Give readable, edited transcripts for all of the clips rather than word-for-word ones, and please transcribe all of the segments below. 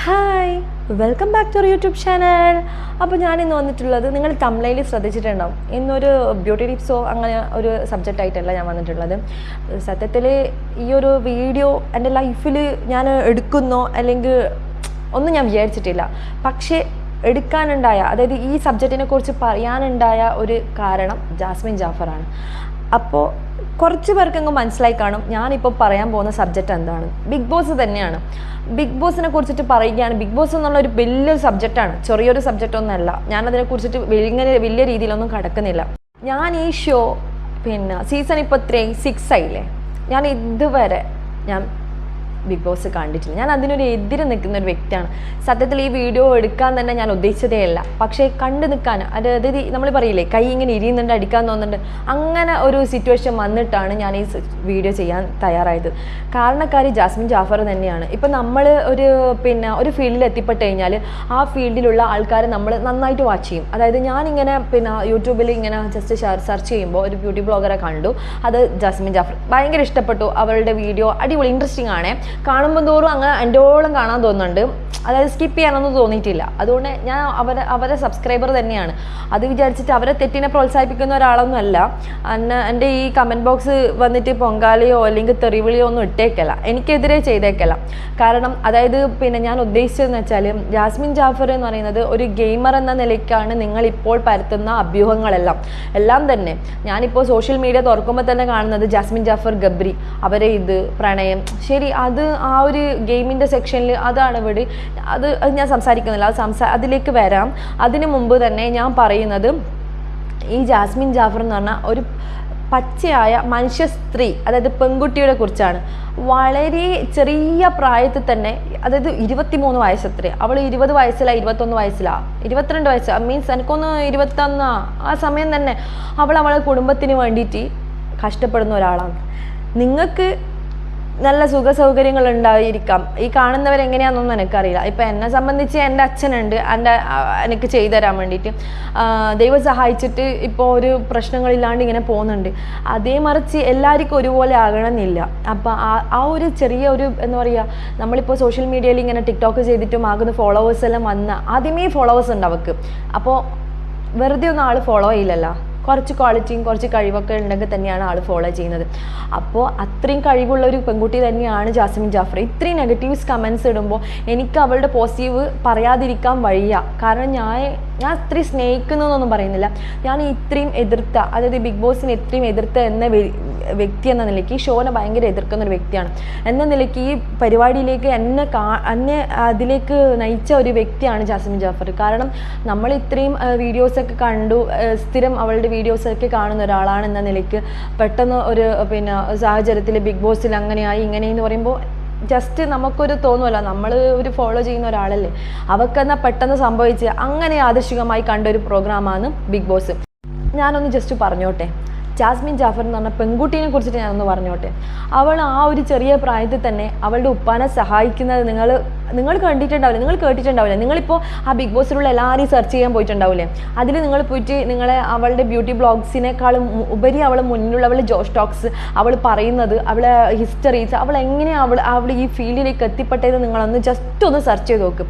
Hi, welcome back to our YouTube channel. അപ്പോൾ ഞാനിന്ന് വന്നിട്ടുള്ളത്, നിങ്ങൾ തംബ്നെയിൽ ശ്രദ്ധിച്ചിട്ടുണ്ടാവും, ഇന്നൊരു ബ്യൂട്ടി ടിപ്സോ അങ്ങനെ ഒരു സബ്ജക്റ്റ് ആയിട്ടല്ല ഞാൻ വന്നിട്ടുള്ളത്. സത്യത്തിൽ ഈ ഒരു വീഡിയോ എൻ്റെ ലൈഫിൽ ഞാൻ എടുക്കുന്നോ അല്ലെങ്കിൽ ഒന്നും ഞാൻ വിചാരിച്ചിട്ടില്ല. പക്ഷേ എടുക്കാനുണ്ടായ, അതായത് ഈ സബ്ജക്റ്റിനെ കുറിച്ച് പറയാനുണ്ടായ ഒരു കാരണം ജാസ്മിൻ ജാഫറാണ്. അപ്പോൾ കുറച്ച് പേർക്കെങ്ങ് മനസ്സിലായി കാണും ഞാനിപ്പോൾ പറയാൻ പോകുന്ന സബ്ജക്റ്റ് എന്താണ്. ബിഗ് ബോസ് തന്നെയാണ്. ബിഗ് ബോസിനെ കുറിച്ചിട്ട് പറയുകയാണ്. ബിഗ് ബോസ് എന്നുള്ള ഒരു വലിയൊരു സബ്ജക്റ്റാണ്, ചെറിയൊരു സബ്ജക്റ്റ് ഒന്നല്ല. ഞാനതിനെ കുറിച്ചിട്ട് ഇങ്ങനെ വലിയ രീതിയിലൊന്നും കടക്കുന്നില്ല. ഞാൻ ഈ ഷോ സീസൺ ഇപ്പോൾ 6 ആയില്ലേ, ഞാൻ ഇതുവരെ ബിഗ് ബോസ് കണ്ടിട്ടില്ല. ഞാൻ അതിനൊരു എതിര് നിൽക്കുന്ന ഒരു വ്യക്തിയാണ്. സത്യത്തിൽ ഈ വീഡിയോ എടുക്കാൻ തന്നെ ഞാൻ ഉദ്ദേശിച്ചതേ അല്ല. പക്ഷേ കണ്ടു നിൽക്കാൻ, അതായത് നമ്മൾ പറയില്ലേ കൈ ഇങ്ങനെ ഇരിയുന്നുണ്ട്, അടിക്കാൻ തോന്നുന്നുണ്ട്, അങ്ങനെ ഒരു സിറ്റുവേഷൻ വന്നിട്ടാണ് ഞാൻ ഈ വീഡിയോ ചെയ്യാൻ തയ്യാറായത്. കാരണക്കാരി ജാസ്മിൻ ജാഫർ തന്നെയാണ്. ഇപ്പം നമ്മൾ ഒരു ഫീൽഡിൽ എത്തിപ്പെട്ട് കഴിഞ്ഞാൽ ആ ഫീൽഡിലുള്ള ആൾക്കാരെ നമ്മൾ നന്നായിട്ട് വാച്ച് ചെയ്യും. അതായത് ഞാനിങ്ങനെ യൂട്യൂബിൽ ഇങ്ങനെ ജസ്റ്റ് സെർച്ച് ചെയ്യുമ്പോൾ ഒരു ബ്യൂട്ടി ബ്ലോഗറെ കണ്ടു. അത് ജാസ്മിൻ ജാഫർ. ഭയങ്കര ഇഷ്ടപ്പെട്ടു. അവരുടെ വീഡിയോ അടിപൊളി, ഇൻട്രസ്റ്റിംഗ് ആണ്. കാണുമ്പോൾ തോറും അങ്ങനെ എൻ്റെയോളം കാണാൻ തോന്നുന്നുണ്ട്. അതായത് സ്കിപ്പ് ചെയ്യാനൊന്നും തോന്നിയിട്ടില്ല. അതുകൊണ്ട് ഞാൻ അവരെ സബ്സ്ക്രൈബർ തന്നെയാണ്. അത് വിചാരിച്ചിട്ട് അവരെ തെറ്റിനെ പ്രോത്സാഹിപ്പിക്കുന്ന ഒരാളൊന്നും അല്ല. എൻ്റെ ഈ കമൻറ്റ് ബോക്സ് വന്നിട്ട് പൊങ്കാലയോ അല്ലെങ്കിൽ തെറിവിളിയോ ഒന്നും ഇട്ടേക്കല്ല, എനിക്കെതിരെ ചെയ്തേക്കല്ല. കാരണം അതായത് ഞാൻ ഉദ്ദേശിച്ചതെന്ന് വെച്ചാൽ, ജാസ്മിൻ ജാഫർ എന്ന് പറയുന്നത് ഒരു ഗെയിമർ എന്ന നിലയ്ക്കാണ് നിങ്ങളിപ്പോൾ പരത്തുന്ന അഭ്യൂഹങ്ങളെല്ലാം തന്നെ. ഞാനിപ്പോൾ സോഷ്യൽ മീഡിയ തുറക്കുമ്പോൾ തന്നെ കാണുന്നത് ജാസ്മിൻ ജാഫർ, ഗബ്രി, അവരെ ഇത് പ്രണയം, ശരി, അത് ആ ഒരു ഗെയിമിൻ്റെ സെക്ഷനിൽ അതാണ് ഇവിടെ. അത് ഞാൻ സംസാരിക്കുന്നില്ല, അതിലേക്ക് വരാം. അതിനു മുമ്പ് തന്നെ ഞാൻ പറയുന്നത്, ഈ ജാസ്മിൻ ജാഫർ എന്ന് പറഞ്ഞാൽ ഒരു പച്ചയായ മനുഷ്യ സ്ത്രീ, അതായത് പെൺകുട്ടിയുടെ കുറിച്ചാണ്. വളരെ ചെറിയ പ്രായത്തിൽ തന്നെ, അതായത് 23 വയസ്സത്രേ. അവൾ 20 വയസ്സിലാ, 21 വയസ്സിലാ, 22 വയസ്സ്, മീൻസ് എനിക്കൊന്ന് 21 ആ സമയം തന്നെ അവളെ കുടുംബത്തിന് വേണ്ടിയിട്ട് കഷ്ടപ്പെടുന്ന ഒരാളാണ്. നിങ്ങൾക്ക് നല്ല സുഖ സൗകര്യങ്ങൾ ഉണ്ടായിരിക്കാം, ഈ കാണുന്നവരെങ്ങനെയാണെന്നൊന്നും എനിക്കറിയില്ല. ഇപ്പം എന്നെ സംബന്ധിച്ച് എൻ്റെ അച്ഛനുണ്ട്, എനിക്ക് ചെയ്തു തരാൻ വേണ്ടിയിട്ട്. ദൈവം സഹായിച്ചിട്ട് ഇപ്പോൾ ഒരു പ്രശ്നങ്ങളില്ലാണ്ട് ഇങ്ങനെ പോകുന്നുണ്ട്. അതേ മറിച്ച് എല്ലാവർക്കും ഒരുപോലെ ആകണമെന്നില്ല. അപ്പം ആ ഒരു ചെറിയ ഒരു എന്താ പറയുക, നമ്മളിപ്പോൾ സോഷ്യൽ മീഡിയയിൽ ഇങ്ങനെ ടിക്ടോക്ക് ചെയ്തിട്ടും ആകുന്ന ഫോളോവേഴ്സ് എല്ലാം ആദ്യമേ ഫോളോവേഴ്സ് ഉണ്ട് അവർക്ക്. അപ്പോൾ വെറുതെ ഒന്നും ആൾ ഫോളോ ചെയ്യില്ലല്ലോ. കുറച്ച് ക്വാളിറ്റിയും കുറച്ച് കഴിവൊക്കെ ഉണ്ടെങ്കിൽ തന്നെയാണ് ആൾ ഫോളോ ചെയ്യുന്നത്. അപ്പോൾ അത്രയും കഴിവുള്ള ഒരു പെൺകുട്ടി തന്നെയാണ് ജാസ്മിൻ ജാഫർ. ഇത്രയും നെഗറ്റീവ്സ് കമൻസ് ഇടുമ്പോൾ എനിക്ക് അവളുടെ പോസിറ്റീവ് പറയാതിരിക്കാൻ വയ്യ. കാരണം ഞാൻ ഇത്രയും സ്നേഹിക്കുന്നതൊന്നും പറയുന്നില്ല. ഞാൻ ഇത്രയും എതിർത്ത, അതായത് ബിഗ് ബോസിനെ ഇത്രയും എതിർത്ത എന്ന വ്യക്തി എന്ന നിലയ്ക്ക്, ഈ ഷോനെ ഭയങ്കര എതിർക്കുന്ന ഒരു വ്യക്തിയാണ് എന്ന നിലയ്ക്ക്, ഈ പരിപാടിയിലേക്ക് എന്നെ അതിലേക്ക് നയിച്ച ഒരു വ്യക്തിയാണ് ജാസ്മിൻ ജാഫർ. കാരണം നമ്മൾ ഇത്രയും വീഡിയോസൊക്കെ കണ്ടു, സ്ഥിരം അവളുടെ വീഡിയോസൊക്കെ കാണുന്ന ഒരാളാണെന്ന നിലയ്ക്ക് പെട്ടെന്ന് ഒരു സാഹചര്യത്തിൽ ബിഗ് ബോസിൽ അങ്ങനെയായി ഇങ്ങനെയെന്ന് പറയുമ്പോൾ ജസ്റ്റ് നമുക്കൊരു തോന്നുമല്ലോ, നമ്മൾ ഒരു ഫോളോ ചെയ്യുന്ന ഒരാളല്ലേ, അവക്കെന്നാൽ പെട്ടെന്ന് സംഭവിച്ച് അങ്ങനെ യാദൃശികമായി കണ്ട ഒരു പ്രോഗ്രാമാണ് ബിഗ് ബോസ്. ഞാനൊന്ന് ജസ്റ്റ് പറഞ്ഞോട്ടെ, ജാസ്മിൻ ജാഫർ എന്ന് പറഞ്ഞ പെൺകുട്ടീനെ കുറിച്ചിട്ട് ഞാനൊന്ന് പറഞ്ഞോട്ടെ. അവൾ ആ ഒരു ചെറിയ പ്രായത്തിൽ തന്നെ അവളുടെ ഉപ്പാനെ സഹായിക്കുന്നത് നിങ്ങൾ കണ്ടിട്ടുണ്ടാവില്ല, നിങ്ങൾ കേട്ടിട്ടുണ്ടാവില്ല. നിങ്ങളിപ്പോൾ ആ ബിഗ് ബോസിലുള്ള എല്ലാവരെയും സെർച്ച് ചെയ്യാൻ പോയിട്ടുണ്ടാവില്ലേ, അതിൽ നിങ്ങൾ പോയിട്ട് അവളുടെ ബ്യൂട്ടി ബ്ലോഗ്സിനേക്കാളും ഉപരി അവൾ മുന്നിലുള്ള അവളുടെ ജോഷ് ടോക്സ്, അവൾ പറയുന്നത്, അവളെ ഹിസ്റ്ററീസ്, അവൾ എങ്ങനെയാണ് അവൾ ഈ ഫീൽഡിലേക്ക് എത്തിപ്പെട്ടത് നിങ്ങളൊന്ന് ജസ്റ്റ് ഒന്ന് സെർച്ച് ചെയ്ത് നോക്കും.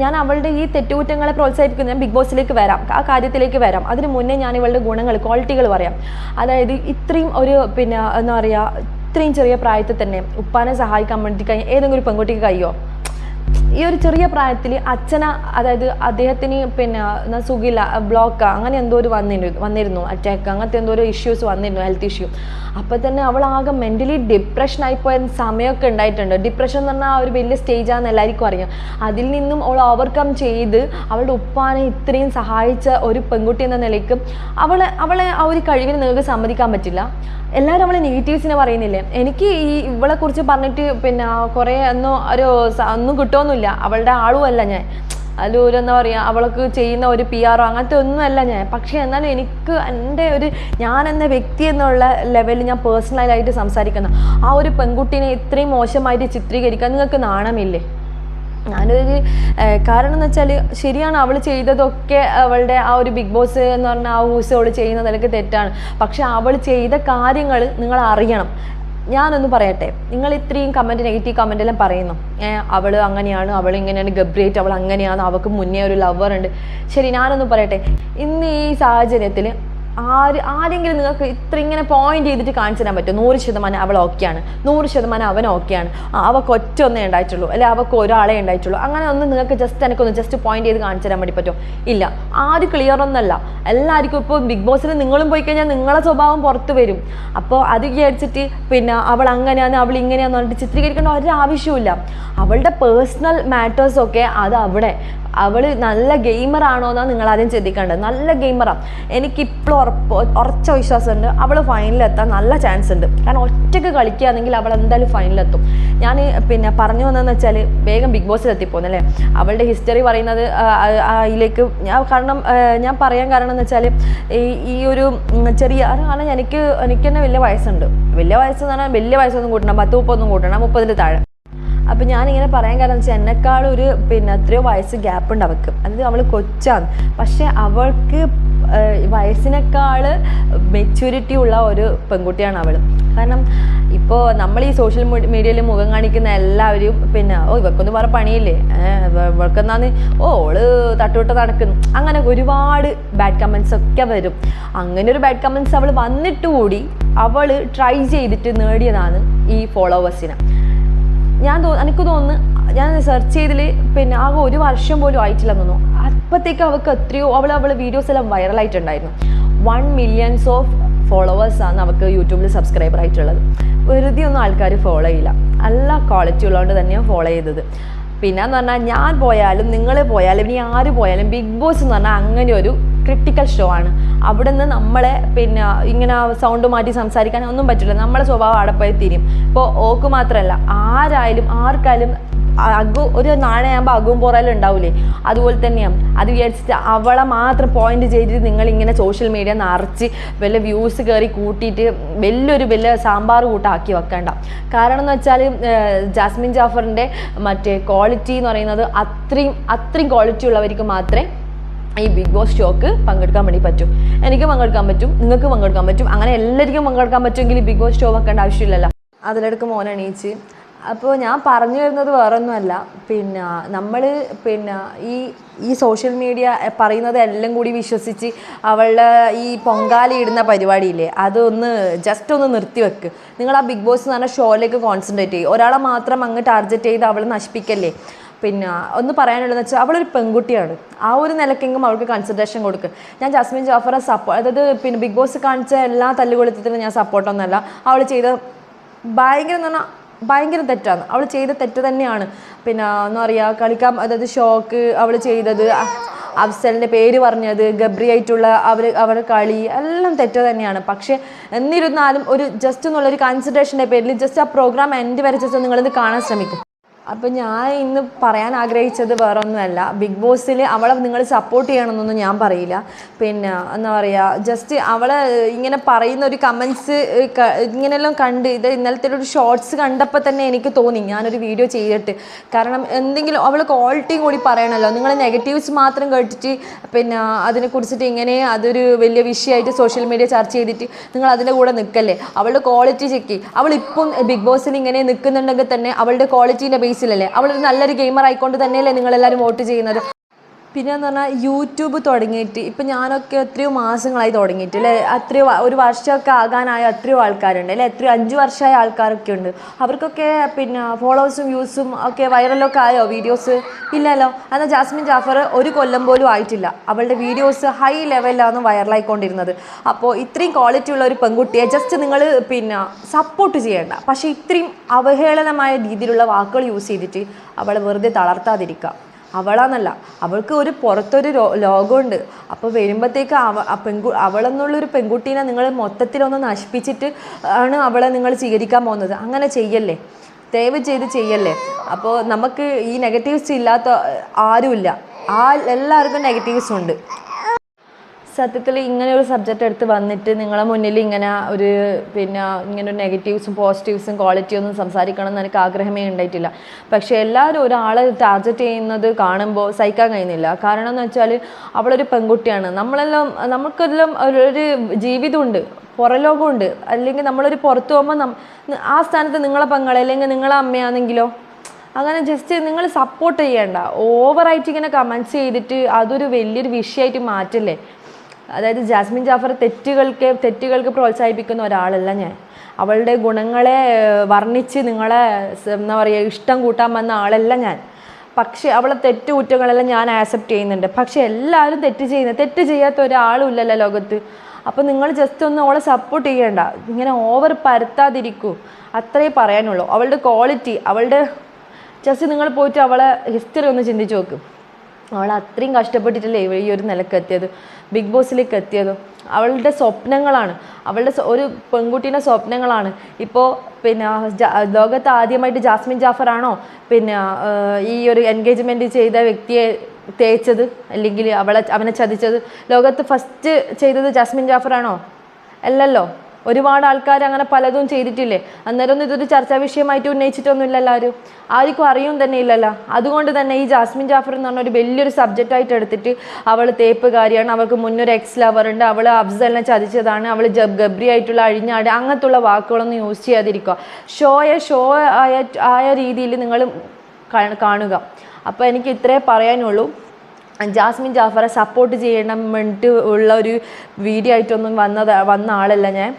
ഞാൻ അവളുടെ ഈ തെറ്റുകുറ്റങ്ങളെ പ്രോത്സാഹിപ്പിക്കുന്നു. ഞാൻ ബിഗ് ബോസിലേക്ക് വരാം, ആ കാര്യത്തിലേക്ക് വരാം. അതിന് മുന്നേ ഞാൻ ഇവളുടെ ഗുണങ്ങൾ, ക്വാളിറ്റികൾ പറയാം. അതായത് ഇത്രയും ഒരു എന്താ പറയുക, ഇത്രയും ചെറിയ പ്രായത്തിൽ തന്നെ ഉപ്പാനെ സഹായിക്കാൻ വേണ്ടി ഏതെങ്കിലും ഒരു പെൺകുട്ടിക്ക് കഴിയോ? ഈ ഒരു ചെറിയ പ്രായത്തിൽ അച്ഛന, അതായത് അദ്ദേഹത്തിന് സുഖില്ല, ബ്ലോക്ക്, അങ്ങനെ എന്തോ ഒരു വന്നിരുന്നു, അറ്റാക്ക്, അങ്ങനത്തെ എന്തോ ഒരു ഇഷ്യൂസ് വന്നിരുന്നു, ഹെൽത്ത് ഇഷ്യൂ. അപ്പോൾ തന്നെ അവളാകെ മെൻ്റലി ഡിപ്രഷനായിപ്പോയ സമയമൊക്കെ ഉണ്ടായിട്ടുണ്ട്. ഡിപ്രഷൻ എന്ന് പറഞ്ഞാൽ ആ ഒരു വലിയ സ്റ്റേജാണെന്ന് എല്ലാവർക്കും അറിയാം. അതിൽ നിന്നും അവൾ ഓവർകം ചെയ്ത് അവളുടെ ഉപ്പാനെ ഇത്രയും സഹായിച്ച ഒരു പെൺകുട്ടി എന്ന നിലയ്ക്ക് അവളെ ആ ഒരു കഴിവിന് നിങ്ങൾക്ക് സമ്മതിക്കാൻ പറ്റില്ല. എല്ലാവരും അവളെ നെഗറ്റീവ്സിനെ പറയുന്നില്ലേ. എനിക്ക് ഇവളെ കുറിച്ച് പറഞ്ഞിട്ട് കുറേ ഒന്നും കിട്ടുമൊന്നുമില്ല. അവളുടെ ആളുമല്ല ഞാൻ, അതിലൊരു എന്താ പറയുക, അവൾക്ക് ചെയ്യുന്ന ഒരു PR അങ്ങനത്തെ ഒന്നുമല്ല ഞാൻ. പക്ഷേ എന്നാലും എനിക്ക് ഞാൻ എന്ന വ്യക്തി എന്നുള്ള ലെവലിൽ ഞാൻ പേഴ്സണലായിട്ട് സംസാരിക്കുന്ന ആ ഒരു പെൺകുട്ടീനെ ഇത്രയും മോശമായിട്ട് ചിത്രീകരിക്കാൻ നിങ്ങൾക്ക് നാണമില്ലേ? ഞാനൊരു കാരണം എന്ന് വെച്ചാൽ, ശരിയാണ്, അവൾ ചെയ്തതൊക്കെ അവളുടെ ആ ഒരു ബിഗ് ബോസ് എന്ന് പറഞ്ഞാൽ ആ ഹൗസ് അവൾ ചെയ്യുന്നത് എനിക്ക് തെറ്റാണ്. പക്ഷെ അവൾ ചെയ്ത കാര്യങ്ങൾ നിങ്ങൾ അറിയണം. ഞാനൊന്ന് പറയട്ടെ, നിങ്ങൾ ഇത്രയും കമൻറ്റ് നെഗറ്റീവ് കമൻ്റ് എല്ലാം പറയുന്നു, അവൾ അങ്ങനെയാണ്, അവൾ ഇങ്ങനെയാണ്, ഗബ്രിയേറ്റ് അവൾ അങ്ങനെയാണ്, അവൾക്ക് മുന്നേ ഒരു ലവർ ഉണ്ട്. ശരി, ഞാനൊന്ന് പറയട്ടെ, ഇന്ന് ഈ സാഹചര്യത്തിൽ ആരെങ്കിലും നിങ്ങൾക്ക് ഇത്ര ഇങ്ങനെ പോയിന്റ് ചെയ്തിട്ട് കാണിച്ചു തരാൻ പറ്റും 100% അവൾ ഓക്കെയാണ്, 100% അവൻ ഓക്കെയാണ്, അവൾക്ക് ഒറ്റ ഒന്നേ ഉണ്ടായിട്ടുള്ളൂ, അല്ലെ അവൾക്ക് ഒരാളെ ഉണ്ടായിട്ടുള്ളൂ, അങ്ങനെ ഒന്ന് നിങ്ങൾക്ക് ജസ്റ്റ് പോയിന്റ് ചെയ്ത് കാണിച്ചു തരാൻ വേണ്ടി പറ്റുമോ? ഇല്ല. ആരും ക്ലിയർ ഒന്നല്ല. എല്ലാവർക്കും ഇപ്പോൾ ബിഗ് ബോസിൽ നിങ്ങളും പോയി കഴിഞ്ഞാൽ നിങ്ങളെ സ്വഭാവം പുറത്ത് വരും. അപ്പോൾ അത് വിചാരിച്ചിട്ട് പിന്നെ അവൾ അങ്ങനെയാണ് അവൾ ഇങ്ങനെയാന്ന് പറഞ്ഞിട്ട് ചിത്രീകരിക്കേണ്ട ഒരു ആവശ്യമില്ല. അവളുടെ പേഴ്സണൽ മാറ്റേഴ്സൊക്കെ അത് അവിടെ. അവൾ നല്ല ഗെയിമറാണോ എന്നാണ് നിങ്ങൾ ആദ്യം ചിന്തിക്കേണ്ടത്. നല്ല ഗെയിമറാണ്. എനിക്കിപ്പോൾ ഉറച്ച വിശ്വാസമുണ്ട് അവൾ ഫൈനലിലെത്താൻ നല്ല ചാൻസ് ഉണ്ട്. കാരണം ഒറ്റയ്ക്ക് കളിക്കുകയാണെങ്കിൽ അവൾ എന്തായാലും ഫൈനലിലെത്തും. ഞാൻ പിന്നെ പറഞ്ഞു വന്നതെന്ന് വെച്ചാൽ വേഗം ബിഗ് ബോസിലെത്തിപ്പോന്നല്ലേ. അവളുടെ ഹിസ്റ്ററി പറയുന്നത് അതിലേക്ക് ഞാൻ പറയാൻ കാരണം എന്ന് വെച്ചാൽ ഈ ഒരു ചെറിയ കാരണം എനിക്ക് തന്നെ വലിയ വയസ്സുണ്ട്. വലിയ വയസ്സെന്ന് പറഞ്ഞാൽ വലിയ വയസ്സൊന്നും കൂട്ടണം, 10-30 കൂട്ടണം, 30-ന് താഴെ. അപ്പം ഞാനിങ്ങനെ പറയാൻ കാരണം വെച്ചാൽ എന്നെക്കാളൊരു എത്രയോ വയസ്സ് ഗ്യാപ്പ് ഉണ്ട് അവൾക്ക്. അതായത് അവൾ കൊച്ചാണ്, പക്ഷെ അവൾക്ക് വയസ്സിനേക്കാൾ മെച്യൂരിറ്റി ഉള്ള ഒരു പെൺകുട്ടിയാണ് അവൾ. കാരണം ഇപ്പോൾ നമ്മൾ ഈ സോഷ്യൽ മീഡിയയിൽ മുഖം കാണിക്കുന്ന എല്ലാവരും ഇവക്കൊന്നും വേറെ പണിയില്ലേ, ഇവൾക്കെന്നാന്ന് ഓള് തട്ടുവിട്ട് നടക്കുന്നു, അങ്ങനെ ഒരുപാട് ബാഡ് കമൻസ് ഒക്കെ വരും. അങ്ങനെ ഒരു ബാഡ് കമൻസ് അവൾ വന്നിട്ട് കൂടി അവൾ ട്രൈ ചെയ്തിട്ട് നേടിയതാണ് ഈ ഫോളോവേഴ്സിനെ. എനിക്ക് തോന്നുന്നു ഞാൻ സെർച്ച് ചെയ്തതിൽ ആകെ 1 വർഷം പോലും ആയിട്ടില്ലെന്ന് തോന്നുന്നു. അപ്പോഴത്തേക്ക് അവൾക്ക് എത്രയോ അവളെ വീഡിയോസ് എല്ലാം വൈറലായിട്ടുണ്ടായിരുന്നു. 1 million ഫോളോവേഴ്സാണ് അവൾക്ക് യൂട്യൂബിൽ സബ്സ്ക്രൈബർ ആയിട്ടുള്ളത്. വെറുതെ ഒന്നും ആൾക്കാർ ഫോളോ ചെയ്യില്ല, നല്ല ക്വാളിറ്റി ഉള്ളതുകൊണ്ട് തന്നെയാണ് ഫോളോ ചെയ്തത്. പിന്നെന്ന് പറഞ്ഞാൽ ഞാൻ പോയാലും നിങ്ങൾ പോയാലും ഇനി ആര് പോയാലും ബിഗ് ബോസ് എന്ന് പറഞ്ഞാൽ അങ്ങനെ ഒരു ക്രിട്ടിക്കൽ ഷോ ആണ്. അവിടെ നിന്ന് നമ്മളെ ഇങ്ങനെ സൗണ്ട് മാറ്റി സംസാരിക്കാൻ ഒന്നും പറ്റില്ല. നമ്മളെ സ്വഭാവം അവിടെ പോയി തിരിയും. ഇപ്പോൾ ഓക്ക് മാത്രമല്ല ആർക്കായാലും ഒരു നാണയാകുമ്പോൾ അകവും പുറയിലും ഉണ്ടാവില്ലേ, അതുപോലെ തന്നെയാണ്. അത് വിചാരിച്ചിട്ട് അവളെ മാത്രം പോയിന്റ് ചെയ്തിട്ട് നിങ്ങളിങ്ങനെ സോഷ്യൽ മീഡിയ നിറച്ച് വല്ല വ്യൂസ് കയറി കൂട്ടിയിട്ട് വലിയ സാമ്പാർ കൂട്ടാക്കി വെക്കണ്ട. കാരണം എന്ന് വെച്ചാൽ ജാസ്മിൻ ജാഫറിൻ്റെ ക്വാളിറ്റി എന്ന് പറയുന്നത് അത്രയും ക്വാളിറ്റി ഉള്ളവർക്ക് മാത്രമേ ഈ ബിഗ് ബോസ് ഷോക്ക് പങ്കെടുക്കാൻ വേണ്ടി പറ്റും. എനിക്ക് പങ്കെടുക്കാൻ പറ്റും, നിങ്ങൾക്ക് പങ്കെടുക്കാൻ പറ്റും, അങ്ങനെ എല്ലാവർക്കും പങ്കെടുക്കാൻ പറ്റുമെങ്കിൽ ബിഗ് ബോസ് ഷോ വെക്കേണ്ട ആവശ്യമില്ലല്ലോ. അതിലെടുക്ക് മോൻ എണീച്ച്. അപ്പോൾ ഞാൻ പറഞ്ഞു വരുന്നത് വേറൊന്നുമല്ല, നമ്മൾ ഈ സോഷ്യൽ മീഡിയ പറയുന്നത് എല്ലാം കൂടി വിശ്വസിച്ച് അവളുടെ ഈ പൊങ്കാലയിടുന്ന പരിപാടിയില്ലേ, അതൊന്ന് ജസ്റ്റ് ഒന്ന് നിർത്തിവെക്ക്. നിങ്ങൾ ആ ബിഗ് ബോസ് എന്ന് പറഞ്ഞ ഷോയിലേക്ക് കോൺസെൻട്രേറ്റ് ചെയ്യും. ഒരാളെ മാത്രം അങ്ങ് ടാർഗറ്റ് ചെയ്ത് അവളെ നശിപ്പിക്കല്ലേ. ഒന്ന് പറയാനുള്ളതെന്ന് വെച്ചാൽ അവളൊരു പെൺകുട്ടിയാണ്. ആ ഒരു നിലക്കെങ്കിലും അവൾക്ക് കൺസിഡറേഷൻ കൊടുക്കുക. ഞാൻ ജാസ്മിൻ ജാഫറെ അതായത് ബിഗ് ബോസ് കാണിച്ച എല്ലാ തല്ലുകൊളുത്തത്തിനും ഞാൻ സപ്പോർട്ടൊന്നുമല്ല. അവൾ ചെയ്ത ഭയങ്കര തെറ്റാണ്. അവൾ ചെയ്ത തെറ്റ് തന്നെയാണ്. എന്താ പറയുക, കളിക്കാൻ അതായത് ഷോക്ക് അവൾ ചെയ്തത്, അഫ്സലിൻ്റെ പേര് പറഞ്ഞത്, ഗബ്രി ആയിട്ടുള്ള അവരുടെ കളി എല്ലാം തെറ്റ് തന്നെയാണ്. പക്ഷേ എന്നിരുന്നാലും ഒരു ജസ്റ്റ് എന്നുള്ളൊരു കൺസിഡറേഷൻ്റെ പേരിൽ ജസ്റ്റ് ആ പ്രോഗ്രാം എൻഡ് വരെ ജസ്റ്റ് നിങ്ങളിത് കാണാൻ ശ്രമിക്കും. അപ്പം ഞാൻ ഇന്ന് പറയാൻ ആഗ്രഹിച്ചത് വേറെ ഒന്നുമല്ല, ബിഗ് ബോസിൽ അവളെ നിങ്ങൾ സപ്പോർട്ട് ചെയ്യണമെന്നൊന്നും ഞാൻ പറയില്ല. എന്താ പറയുക, ജസ്റ്റ് അവളെ ഇങ്ങനെ പറയുന്ന ഒരു കമൻസ് ഇങ്ങനെയെല്ലാം കണ്ട് ഇത് ഇന്നലത്തെ ഒരു ഷോർട്സ് കണ്ടപ്പോൾ തന്നെ എനിക്ക് തോന്നി ഞാനൊരു വീഡിയോ ചെയ്തിട്ട്. കാരണം എന്തെങ്കിലും അവൾ ക്വാളിറ്റിയും കൂടി പറയണമല്ലോ. നിങ്ങൾ നെഗറ്റീവ്സ് മാത്രം കേട്ടിട്ട് അതിനെക്കുറിച്ചിട്ട് ഇങ്ങനെ അതൊരു വലിയ വിഷയമായിട്ട് സോഷ്യൽ മീഡിയ ചർച്ച ചെയ്തിട്ട് നിങ്ങൾ അതിൻ്റെ കൂടെ നിൽക്കല്ലേ. അവളുടെ ക്വാളിറ്റി ചെക്ക് ചെയ്യും. അവളിപ്പം ബിഗ് ബോസിൽ ഇങ്ങനെ നിൽക്കുന്നുണ്ടെങ്കിൽ തന്നെ അവളുടെ ക്വാളിറ്റീൻ്റെ ബേസിലല്ലേ. അവളൊരു നല്ലൊരു ഗെയിമർ ആയിക്കൊണ്ട് തന്നെയല്ലേ നിങ്ങളെല്ലാവരും വോട്ട് ചെയ്യുന്നത്. പിന്നെയെന്ന് പറഞ്ഞാൽ യൂട്യൂബ് തുടങ്ങിയിട്ട് ഇപ്പം ഞാനൊക്കെ എത്രയോ മാസങ്ങളായി തുടങ്ങിയിട്ട് അല്ലേ, എത്രയോ ഒരു വർഷമൊക്കെ ആകാനായ എത്രയോ ആൾക്കാരുണ്ട് അല്ലേ, എത്രയോ 5 വർഷമായ ആൾക്കാരൊക്കെ ഉണ്ട്. അവർക്കൊക്കെ ഫോളോവേഴ്സും വ്യൂസും ഒക്കെ വൈറലൊക്കെ ആയോ വീഡിയോസ്? ഇല്ലല്ലോ. എന്നാൽ ജാസ്മിൻ ജാഫർ 1 കൊല്ലം പോലും ആയിട്ടില്ല അവളുടെ വീഡിയോസ് ഹൈ ലെവലിലാണ് വൈറലായിക്കൊണ്ടിരുന്നത്. അപ്പോൾ ഇത്രയും ക്വാളിറ്റി ഉള്ള ഒരു പെൺകുട്ടിയെ ജസ്റ്റ് നിങ്ങൾ സപ്പോർട്ട് ചെയ്യേണ്ട, പക്ഷേ ഇത്രയും അവഹേളനമായ രീതിയിലുള്ള വാക്കുകൾ യൂസ് ചെയ്തിട്ട് അവളെ വെറുതെ തളർത്താതിരിക്കുക. അവളാന്നല്ല, അവൾക്ക് ഒരു പുറത്തൊരു ലോകമുണ്ട്. അപ്പോൾ വരുമ്പോഴത്തേക്ക് അവളെന്നുള്ളൊരു പെൺകുട്ടീനെ നിങ്ങൾ മൊത്തത്തിലൊന്ന് നശിപ്പിച്ചിട്ട് ആണ് അവളെ നിങ്ങൾ സ്വീകരിക്കാൻ പോകുന്നത്. അങ്ങനെ ചെയ്യല്ലേ, ദയവ് ചെയ്ത് ചെയ്യല്ലേ. അപ്പോൾ നമുക്ക് ഈ നെഗറ്റീവ്സ് ഇല്ലാത്ത ആരുമില്ല, എല്ലാവർക്കും നെഗറ്റീവ്സ് ഉണ്ട്. സത്യത്തിൽ ഇങ്ങനെ ഒരു സബ്ജക്റ്റ് എടുത്ത് വന്നിട്ട് നിങ്ങളെ മുന്നിൽ ഇങ്ങനെ ഇങ്ങനെ ഒരു നെഗറ്റീവ്സും പോസിറ്റീവ്സും ക്വാളിറ്റി ഒന്നും സംസാരിക്കണം എന്ന് എനിക്ക് ആഗ്രഹമേ ഉണ്ടായിട്ടില്ല. പക്ഷേ എല്ലാവരും ഒരാളെ ടാർഗറ്റ് ചെയ്യുന്നത് കാണുമ്പോൾ സഹിക്കാൻ കഴിയുന്നില്ല. കാരണം എന്ന് വെച്ചാൽ അവളൊരു പെൺകുട്ടിയാണ്. നമുക്കെല്ലാം ഒരു ജീവിതമുണ്ട്. പുറലോകമുണ്ട്. അല്ലെങ്കിൽ നമ്മളൊരു പുറത്ത് പോകുമ്പോൾ ആ സ്ഥാനത്ത് നിങ്ങളെ പെങ്ങളെ അല്ലെങ്കിൽ നിങ്ങളെ അമ്മയാണെങ്കിലോ അങ്ങനെ ജസ്റ്റ് നിങ്ങൾ സപ്പോർട്ട് ചെയ്യേണ്ട. ഓവറായിട്ട് ഇങ്ങനെ കമൻറ്റ്സ് ചെയ്തിട്ട് അതൊരു വലിയൊരു വിഷയമായിട്ട് മാറ്റല്ലേ. അതായത് ജാസ്മിൻ ജാഫർ തെറ്റുകൾക്ക് പ്രോത്സാഹിപ്പിക്കുന്ന ഒരാളല്ല ഞാൻ. അവളുടെ ഗുണങ്ങളെ വർണ്ണിച്ച് നിങ്ങളെ എന്താ പറയുക ഇഷ്ടം കൂട്ടാൻ വന്ന ആളല്ല ഞാൻ. പക്ഷേ അവളെ കുറ്റങ്ങളെല്ലാം ഞാൻ ആക്സെപ്റ്റ് ചെയ്യുന്നുണ്ട്. പക്ഷെ എല്ലാവരും തെറ്റ് ചെയ്യാത്ത ഒരാളും ഇല്ലല്ലോ ലോകത്ത്. അപ്പം നിങ്ങൾ ജസ്റ്റ് ഒന്ന് അവളെ സപ്പോർട്ട് ചെയ്യേണ്ട, ഇങ്ങനെ ഓവർ പരത്താതിരിക്കൂ, അത്രേ പറയാനുള്ളൂ. അവളുടെ ക്വാളിറ്റി, അവളുടെ ജസ്റ്റ് നിങ്ങൾ പോയിട്ട് അവളെ ഹിസ്റ്ററി ഒന്ന് ചിന്തിച്ച് നോക്കും. അവൾ അത്രയും കഷ്ടപ്പെട്ടിട്ടല്ലേ ഈ ഒരു നിലക്ക് എത്തിയത്, ബിഗ് ബോസിലേക്ക് എത്തിയത്. അവളുടെ സ്വപ്നങ്ങളാണ്, അവളുടെ ഒരു പെൺകുട്ടീൻ്റെ സ്വപ്നങ്ങളാണ്. ഇപ്പോൾ പിന്നെ ലോകത്ത് ആദ്യമായിട്ട് ജാസ്മിൻ ജാഫറാണോ പിന്നെ ഈ ഒരു എൻഗേജ്മെൻറ്റ് ചെയ്ത വ്യക്തിയെ തേച്ചത് അല്ലെങ്കിൽ അവനെ ചതിച്ചത്? ലോകത്ത് ഫസ്റ്റ് ചെയ്തത് ജാസ്മിൻ ജാഫറാണോ? അല്ലല്ലോ. ഒരുപാട് ആൾക്കാർ അങ്ങനെ പലതും ചെയ്തിട്ടില്ലേ. അന്നേരമൊന്നും ഇതൊരു ചർച്ചാ വിഷയമായിട്ട് ഉന്നയിച്ചിട്ടൊന്നും ഇല്ലല്ലോ ആർക്കും അറിയും തന്നെ ഇല്ലല്ലോ. അതുകൊണ്ട് തന്നെ ഈ ജാസ്മിൻ ജാഫർ എന്ന് പറഞ്ഞ ഒരു വലിയൊരു സബ്ജക്റ്റായിട്ട് എടുത്തിട്ട് അവൾ തേപ്പുകാരിയാണ്, അവൾക്ക് മുന്നൊരു എക്സ് ലവർ ഉണ്ട്, അവൾ അഫ്സലിനെ ചതിച്ചതാണ്, അവൾ ഗബ്രി ആയിട്ടുള്ള അഴിഞ്ഞാട്, അങ്ങനത്തുള്ള വാക്കുകളൊന്നും യൂസ് ചെയ്യാതിരിക്കുക. ഷോ ആയ രീതിയിൽ നിങ്ങൾ കാണുക. അപ്പോൾ എനിക്ക് ഇത്രേ പറയാനുള്ളൂ. ജാസ്മിൻ ജാഫറെ സപ്പോർട്ട് ചെയ്യണം വേണ്ടിയിട്ട് ഉള്ള ഒരു വീഡിയോ ആയിട്ടൊന്നും വന്ന ആളല്ല ഞാൻ.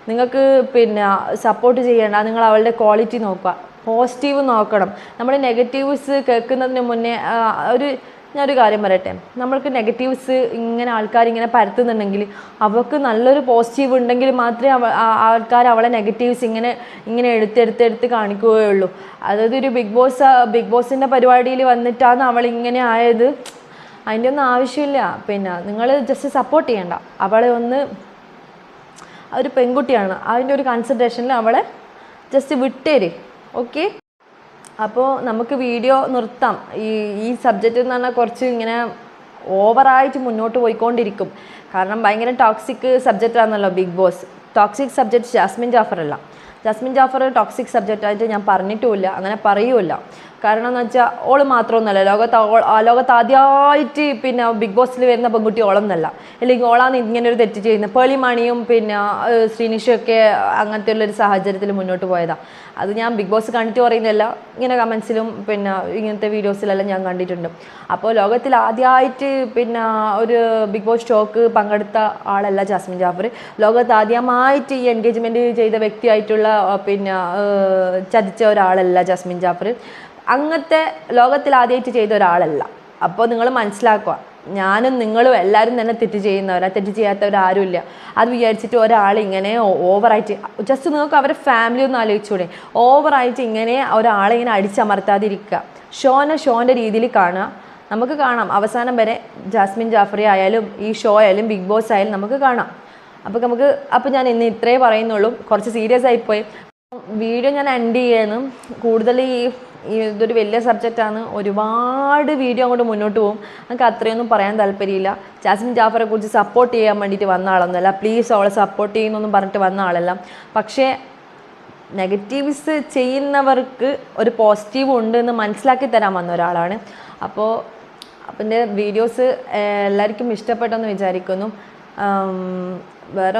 നിങ്ങൾക്ക് പിന്നെ സപ്പോർട്ട് ചെയ്യേണ്ട, നിങ്ങൾ അവളുടെ ക്വാളിറ്റി നോക്കുക, പോസിറ്റീവ് നോക്കണം. നമ്മൾ നെഗറ്റീവ്സ് കേൾക്കുന്നതിന് മുന്നേ ഞാനൊരു കാര്യം പറയട്ടെ. നമ്മൾക്ക് നെഗറ്റീവ്സ് ഇങ്ങനെ ആൾക്കാരിങ്ങനെ പരത്തുന്നുണ്ടെങ്കിൽ അവൾക്ക് നല്ലൊരു പോസിറ്റീവ് ഉണ്ടെങ്കിൽ മാത്രമേ ആൾക്കാർ അവളെ നെഗറ്റീവ്സ് ഇങ്ങനെ എടുത്ത് കാണിക്കുകയുള്ളൂ. അതായത് ഒരു ബിഗ് ബോസിൻ്റെ പരിപാടിയിൽ വന്നിട്ടാണ് അവളിങ്ങനെ ആയത്. അതിൻ്റെ ഒന്നും ആവശ്യമില്ല. പിന്നെ നിങ്ങൾ ജസ്റ്റ് സപ്പോർട്ട് ചെയ്യണ്ട. അവളെ ഒരു പെൺകുട്ടിയാണ്, അതിൻ്റെ ഒരു കൺസിഡറേഷനിൽ അവളെ ജസ്റ്റ് വിട്ടേര്. ഓക്കെ, അപ്പോൾ നമുക്ക് വീഡിയോ നിർത്താം. ഈ സബ്ജക്റ്റ് എന്ന് പറഞ്ഞാൽ കുറച്ച് ഇങ്ങനെ ഓവറായിട്ട് മുന്നോട്ട് പോയിക്കൊണ്ടിരിക്കും. കാരണം ഭയങ്കര ടോക്സിക് സബ്ജക്റ്റാണല്ലോ Bigg Boss. Toxic subject Jasmin Jaffar അല്ല. ജാസ്മിൻ ജാഫർ ടോക്സിക് സബ്ജക്റ്റായിട്ട് ഞാൻ പറഞ്ഞിട്ടുമില്ല, അങ്ങനെ പറയുമില്ല. കാരണം എന്ന് വെച്ചാൽ ഓള് മാത്രമൊന്നുമല്ല ലോകത്ത് ആദ്യമായിട്ട് പിന്നെ ബിഗ് ബോസിൽ വരുന്ന പെൺകുട്ടി ഓളൊന്നല്ല. അല്ലെങ്കിൽ ഓളാണ് ഇങ്ങനെ ഒരു തെറ്റ് ചെയ്യുന്നത്. പേളിമാണിയും പിന്നെ ശ്രീനിഷയൊക്കെ അങ്ങനത്തെ ഉള്ളൊരു സാഹചര്യത്തിൽ മുന്നോട്ട് പോയതാണ്. അത് ഞാൻ ബിഗ് ബോസ് കണ്ടിട്ട് പറയുന്നില്ല, ഇങ്ങനെ കമൻസിലും പിന്നെ ഇങ്ങനത്തെ വീഡിയോസിലെല്ലാം ഞാൻ കണ്ടിട്ടുണ്ട്. അപ്പോൾ ലോകത്തിൽ ആദ്യമായിട്ട് പിന്നെ ഒരു ബിഗ് ബോസ് ഷോക്ക് പങ്കെടുത്ത ആളല്ല ജാസ്മിൻ ജാഫർ. ലോകത്ത് ആദ്യമായിട്ട് ഈ എൻഗേജ്മെൻറ്റ് ചെയ്ത വ്യക്തിയായിട്ടുള്ള പിന്നെ ചതിച്ച ഒരാളല്ല ജാസ്മിൻ ജാഫർ. അങ്ങനത്തെ ലോകത്തിൽ ആദ്യമായിട്ട് ചെയ്ത ഒരാളല്ല. അപ്പോൾ നിങ്ങൾ മനസ്സിലാക്കുക, ഞാനും നിങ്ങളും എല്ലാവരും തന്നെ തെറ്റ് ചെയ്യാത്തവരാരുമില്ല. അത് വിചാരിച്ചിട്ട് ഒരാൾ ഇങ്ങനെ ഓവറായിട്ട് ജസ്റ്റ് നിങ്ങൾക്ക് അവരുടെ ഫാമിലി ഒന്ന് ആലോചിച്ചൂടെ. ഓവറായിട്ട് ഇങ്ങനെ ഒരാളെ ഇങ്ങനെ അടിച്ചമർത്താതിരിക്കുക. ഷോൻ്റെ രീതിയിൽ കാണുക. നമുക്ക് കാണാം അവസാനം വരെ ജാസ്മിൻ ജാഫറി ആയാലും ഈ ഷോ ആയാലും ബിഗ് ബോസ് ആയാലും നമുക്ക് കാണാം. അപ്പോൾ ഞാൻ ഇന്ന് ഇത്രേ പറയുന്നുള്ളൂ. കുറച്ച് സീരിയസ് ആയിപ്പോയി വീഡിയോ. ഞാൻ എൻഡ് ചെയ്യണം. കൂടുതൽ ഇതൊരു വലിയ സബ്ജക്റ്റാണ്. ഒരുപാട് വീഡിയോ അങ്ങോട്ട് മുന്നോട്ട് പോകും. നമുക്ക് അത്രയൊന്നും പറയാൻ താല്പര്യമില്ല. ജാസ്മിൻ ജാഫറെ കുറിച്ച് സപ്പോർട്ട് ചെയ്യാൻ വേണ്ടിയിട്ട് വന്ന ആളൊന്നുമല്ല. പ്ലീസ് അവളെ സപ്പോർട്ട് ചെയ്യുന്നൊന്നും പറഞ്ഞിട്ട് വന്ന ആളല്ല. പക്ഷേ നെഗറ്റീവ്സ് ചെയ്യുന്നവർക്ക് ഒരു പോസിറ്റീവ് ഉണ്ട് എന്ന് മനസ്സിലാക്കി തരാൻ വന്ന ഒരാളാണ്. അപ്പോൾ എൻ്റെ വീഡിയോസ് എല്ലാവർക്കും ഇഷ്ടപ്പെട്ടെന്ന് വിചാരിക്കുന്നു. വേറെ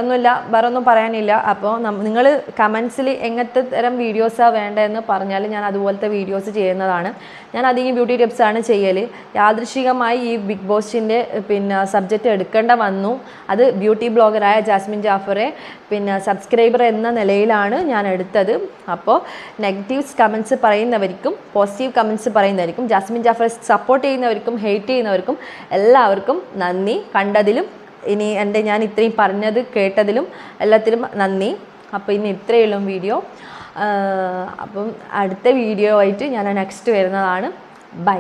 ഒന്നും പറയാനില്ല. അപ്പോൾ നിങ്ങൾ കമൻസിൽ എങ്ങനത്തെ തരം വീഡിയോസാണ് വേണ്ടതെന്ന് പറഞ്ഞാൽ ഞാൻ അതുപോലത്തെ വീഡിയോസ് ചെയ്യുന്നതാണ്. ഞാൻ അധികം ബ്യൂട്ടി ടിപ്സാണ് ചെയ്യൽ. യാദൃശികമായി ഈ ബിഗ് ബോസിൻ്റെ പിന്നെ സബ്ജക്റ്റ് എടുക്കേണ്ട വന്നു. അത് ബ്യൂട്ടി ബ്ലോഗറായ ജാസ്മിൻ ജാഫറെ പിന്നെ സബ്സ്ക്രൈബർ എന്ന നിലയിലാണ് ഞാൻ എടുത്തത്. അപ്പോൾ നെഗറ്റീവ്സ് കമൻസ് പറയുന്നവർക്കും പോസിറ്റീവ് കമൻസ് പറയുന്നവർക്കും ജാസ്മിൻ ജാഫറെ സപ്പോർട്ട് ചെയ്യുന്നവർക്കും ഹെയ്റ്റ് ചെയ്യുന്നവർക്കും എല്ലാവർക്കും നന്ദി. കണ്ടതിലും ഇനി ഞാൻ ഇത്രയും പറഞ്ഞത് കേട്ടതിലും എല്ലാത്തിലും നന്ദി. അപ്പോൾ ഇനി ഇത്രയുള്ള വീഡിയോ. അപ്പം അടുത്ത വീഡിയോ ആയിട്ട് ഞാൻ നെക്സ്റ്റ് വരുന്നതാണ്. ബൈ.